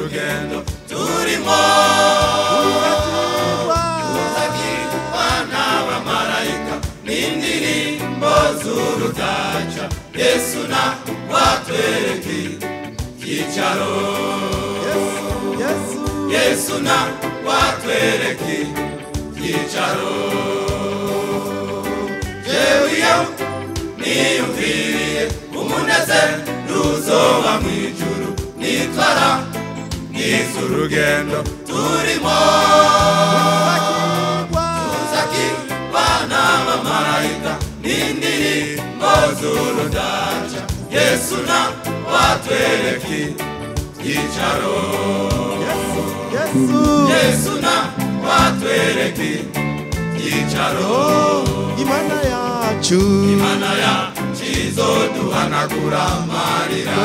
urugendo turimo tuzagirwa n'abamarayika n'indirimbo z'urudaca Yesu na watwereka icyicaro Yesu na watwereka icyicaro jewe niyumviriye umunezero uzoba mu ijuru nitwara n'iz'urugendo turimo tuzagirwa n'abamarayika n'indirimbo z'urudaca Yesu na watwereka icyicaro Yesu na watwereka icyicaro Imana yacu izoduhanagura amarira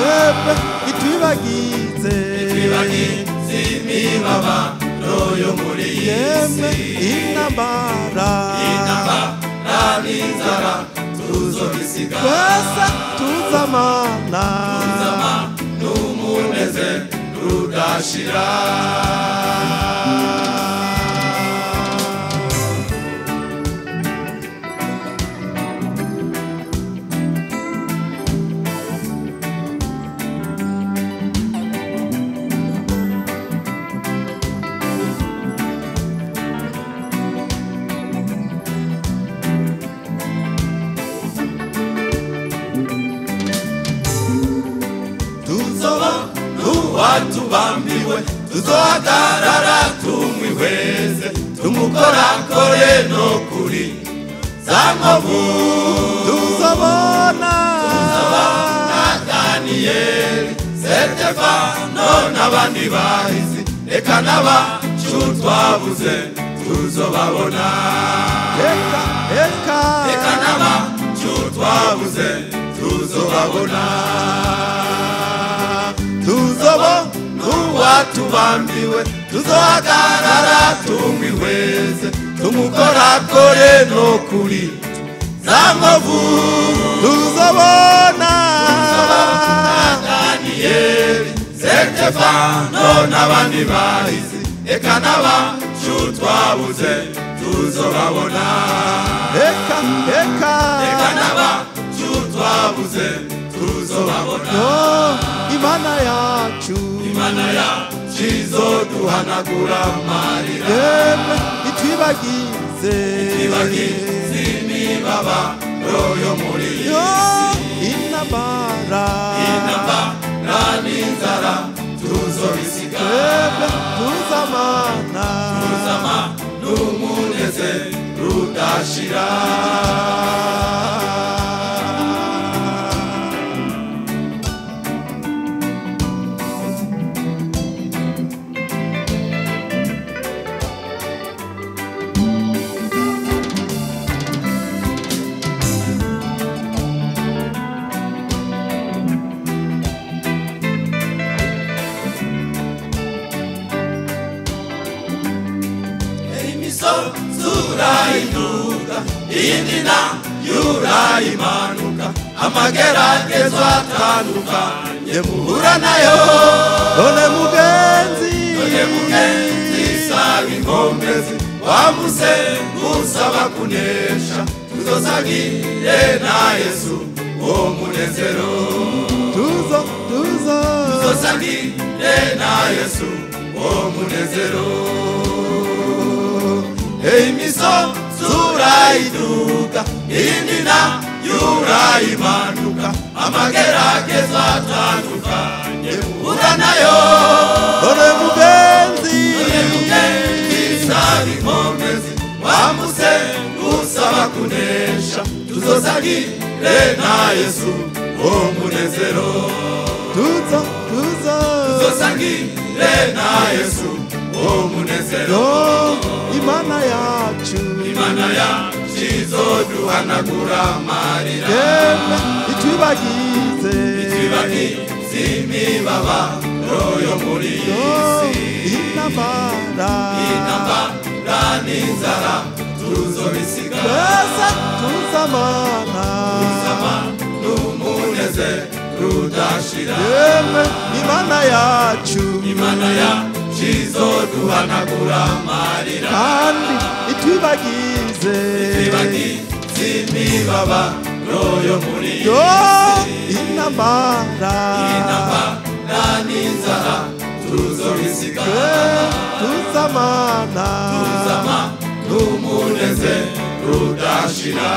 itwibagize imibabaro yo muri iyi si intambara n'inzara tuzobisiga twese tuzamana n'umunezero udashira tubambiwe tuzohagarara tumwihweze tumukorakore no kuri za nkovu tuzabona Daniyeli Sitefano n'abandi bahizi eka n'abacu twabuze tuzobabona eka n'abacu twabuze tuzobabona tubambiwe tuzohagarara tumwihweze tumukorakore no kuri za nkovu tuzabona Daniyeli Sitefano n'abandi bahizi eka n'abacu twabuze tuzobabona eka n'abacu twabuze tuzobabona Imana yacu izoduhanagura amarira itwibagize imibabaro yo muri iyi si intambara n'inzara tuzobisiga tuzamana n'umunezero udashira Zurahinduka iyindi na yurayimanuka amageragezo atandukanye muhura nayo none mugenzi saba inkomezi wamuze gusaba kunesha tuzosagire na Yesu uwo munezero tuzosagire na Yesu uwo munezero imisozi urayiduka iyindi na yurayimanuka amageragezo atandukanye muhura nayo none mugenzi saba inkomezi wamuze gusaba kunesha tuzosagire na Yesu uwo munezero tuzosagire na Yesu uwo munezero Imana yacu izoduhanagura amarira itwibagize imibabaro yo muri iyi si intambara n'inzara tuzobisiga twese tuzamana n'umunezero rudashira yemwe Imana yacu Imana yacu izoduhanagura amarira kandi itwibagize imibabaro yo muri iyi yo si intambara n'inzara tuzobisiga tuzamana n'umunezero udashira